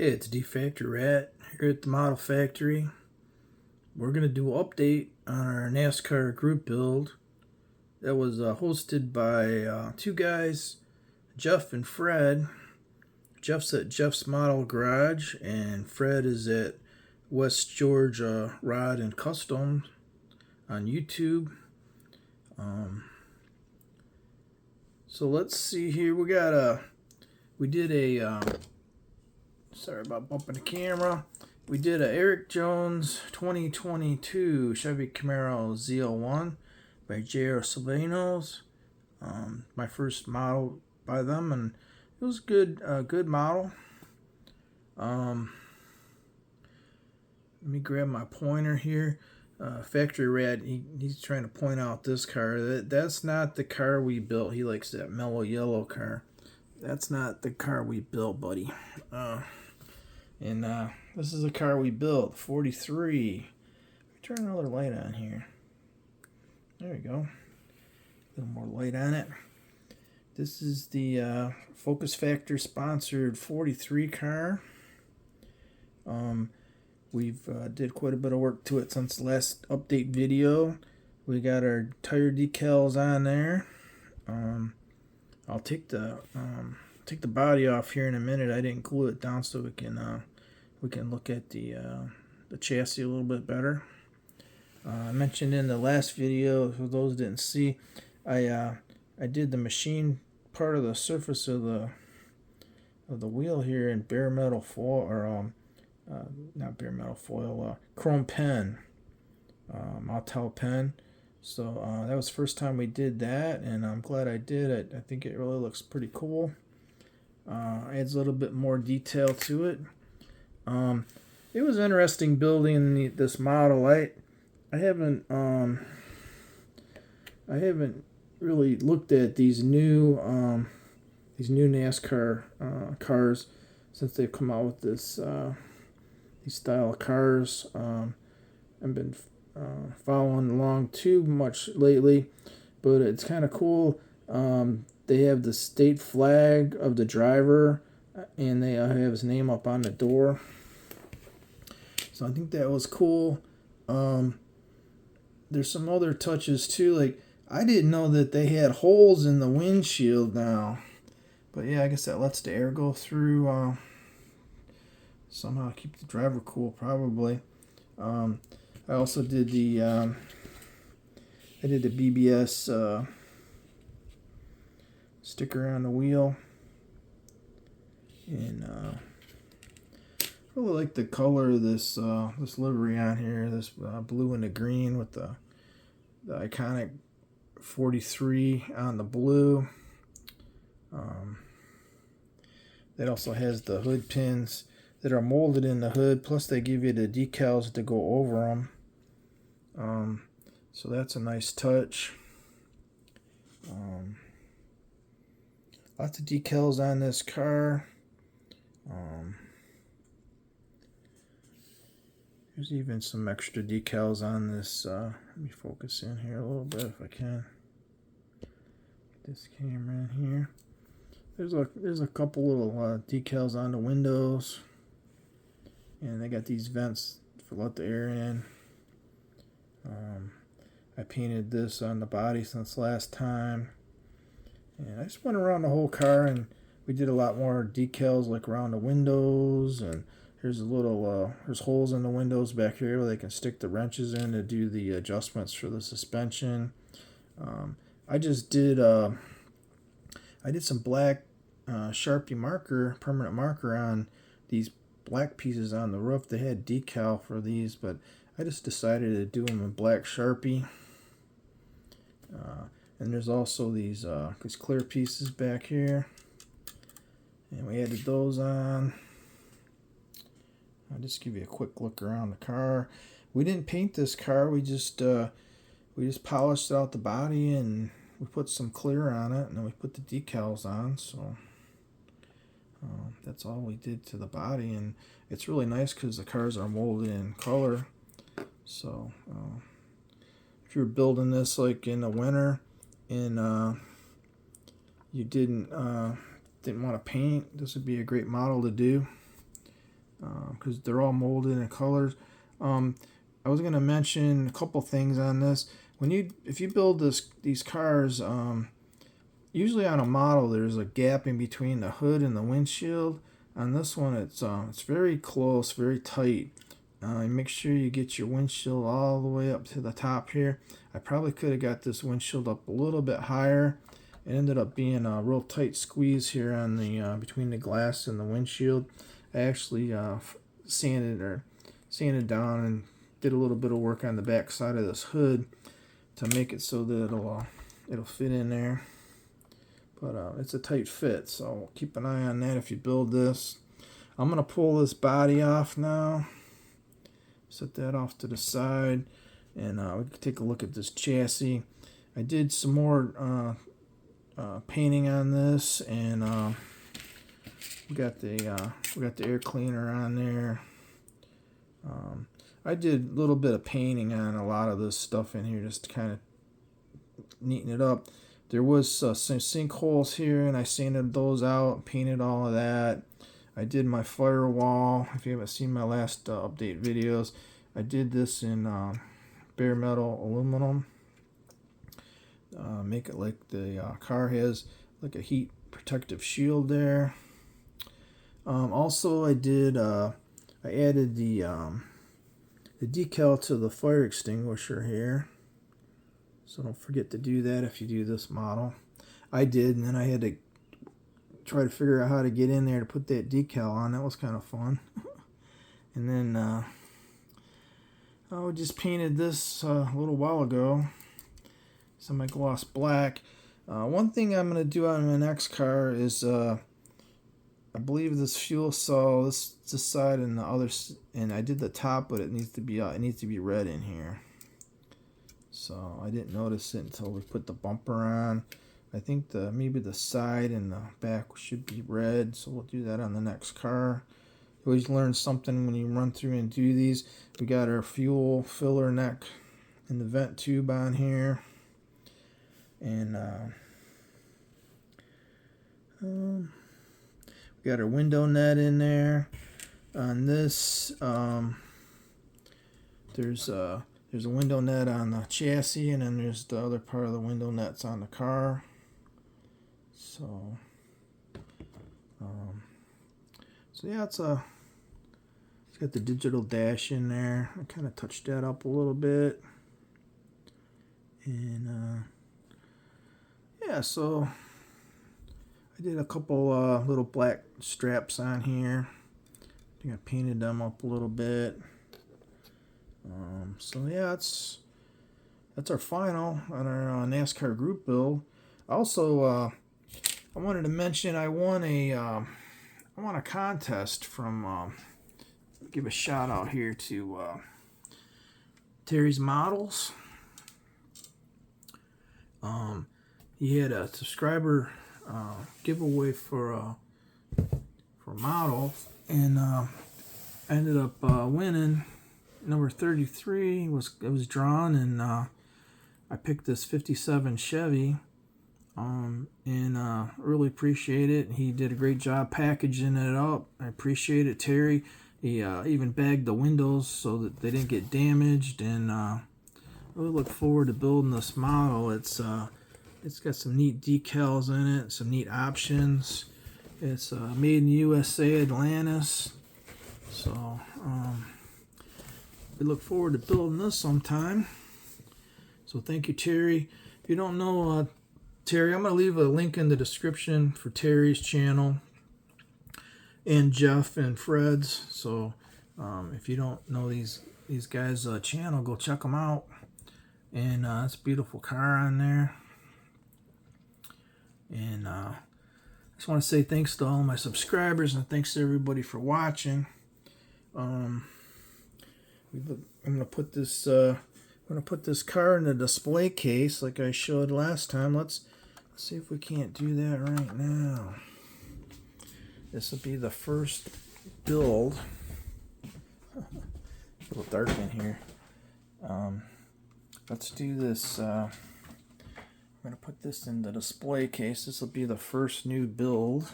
Hey, it's D-Factor Rat here at the Model Factory. We're going to do an update on our NASCAR group build that was hosted by two guys, Jeff and Fred. Jeff's at Jeff's Model Garage, and Fred is at West Georgia Rod and Custom on YouTube. So let's see here. We did a sorry about bumping the camera. We did a Erik Jones 2022 Chevy Camaro ZL1 by J.R. Silvanos. My first model by them, and it was good. Good model. Let me grab my pointer here. Factory Rat, he's trying to point out this car. That's not the car we built. He likes that mellow yellow car. That's not the car we built, buddy. And this is a car we built, 43. Let me turn another light on here. There we go. A little more light on it. This is the Focus Factor sponsored 43 car. We've did quite a bit of work to it since the last update video. We got our tire decals on there. I'll take the body off here in a minute. I didn't glue it down so we can look at the chassis a little bit better. I mentioned in the last video, for those who didn't see, I did the machine part of the surface of the wheel here in bare metal foil, or not bare metal foil, chrome pen, Autel pen. So that was the first time we did that, and I'm glad I did it. I think it really looks pretty cool. Adds a little bit more detail to it. It was interesting building this model. I haven't really looked at these new NASCAR cars since they've come out with this these style of cars. I've been following along too much lately, but it's kind of cool. They have the state flag of the driver, and they have his name up on the door. So I think that was cool. There's some other touches too. Like, I didn't know that they had holes in the windshield now. But yeah, I guess that lets the air go through. Somehow keep the driver cool, probably. I also did the BBS sticker on the wheel, and really like the color of this livery on here. This blue and the green with the iconic 43 on the blue. It also has the hood pins that are molded in the hood, plus they give you the decals to go over them. So that's a nice touch. Lots of decals on this car. There's even some extra decals on this. Let me focus in here a little bit if I can. Get this camera in here. There's a couple little decals on the windows, and they got these vents to let the air in. I painted this on the body since last time, and I just went around the whole car, and we did a lot more decals, like around the windows. And here's a little there's holes in the windows back here where they can stick the wrenches in to do the adjustments for the suspension. I just did some black Sharpie marker, permanent marker, on these black pieces on the roof. They had decal for these, but I just decided to do them in black Sharpie. And there's also these clear pieces back here, and we added those on. I'll just give you a quick look around the car. We didn't paint this car. We just polished out the body, and we put some clear on it, and then we put the decals on. So that's all we did to the body, and it's really nice because the cars are molded in color. So if you're building this like in the winter and you didn't want to paint, this would be a great model to do. because they're all molded in colors. I was going to mention a couple things on this. If you build these cars, usually on a model there's a gap in between the hood and the windshield. On this one, it's very close, very tight. Make sure you get your windshield all the way up to the top here. I probably could have got this windshield up a little bit higher. It ended up being a real tight squeeze here on the between the glass and the windshield. I actually sanded down and did a little bit of work on the back side of this hood to make it so that it'll fit in there. But it's a tight fit, so keep an eye on that if you build this. I'm gonna pull this body off now. Set that off to the side, and we can take a look at this chassis. I did some more painting on this, and we got the air cleaner on there. I did a little bit of painting on a lot of this stuff in here just to kind of neaten it up. There was some sinkholes here, and I sanded those out, painted all of that. I did my firewall. If you haven't seen my last update videos, I did this in bare metal aluminum. Make it like the car has, like a heat protective shield there. Also, I added the decal to the fire extinguisher here. So don't forget to do that if you do this model. I did, and then I had to try to figure out how to get in there to put that decal on. That was kind of fun. And then I just painted this a little while ago. Semi-gloss black. One thing I'm going to do on my next car is I believe this fuel cell, this side and the other, and I did the top, but it needs to be red in here. So I didn't notice it until we put the bumper on. I think maybe the side and the back should be red, so we'll do that on the next car. You always learn something when you run through and do these. We got our fuel filler neck and the vent tube on here, and we got our window net in there. On this, there's a window net on the chassis, and then there's the other part of the window nets on the car. So yeah, it's got the digital dash in there. I kind of touched that up a little bit, and yeah, so I did a couple little black straps on here. I think I painted them up a little bit. So yeah, that's our final on our NASCAR group build. Also, I wanted to mention I won a contest from. Give a shout out here to Terry's Models. He had a subscriber giveaway for models, and I ended up winning. Number 33 was drawn, and I picked this 57 Chevy, and really appreciate it. He did a great job packaging it up. I appreciate it, Terry. He even bagged the windows so that they didn't get damaged, and really look forward to building this model. It's got some neat decals in it, some neat options. It's made in USA, Atlantis. So we look forward to building this sometime. So thank you, Terry. If you don't know Terry, I'm going to leave a link in the description for Terry's channel and Jeff and Fred's. So if you don't know these guys' channel, go check them out. And it's a beautiful car on there. And I just want to say thanks to all my subscribers, and thanks to everybody for watching. I'm gonna put this car in the display case like I showed last time. Let's see if we can't do that right now. This will be the first build. A little dark in here. Let's do this. I'm going to put this in the display case. This will be the first new build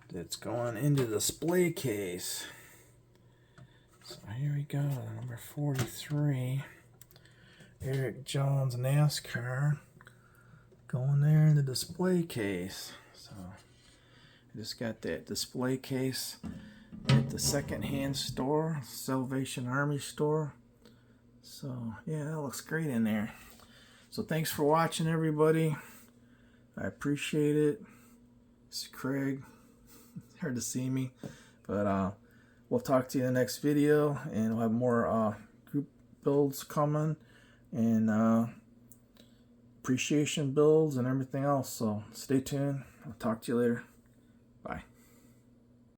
that's going into the display case. So here we go, number 43. Erik Jones NASCAR. Going there in the display case. So I just got that display case at the secondhand store, Salvation Army store. So yeah, that looks great in there. So thanks for watching, everybody. I appreciate it. This is Craig. It's hard to see me, but we'll talk to you in the next video, and we'll have more group builds coming, and appreciation builds and everything else. So stay tuned. I'll talk to you later.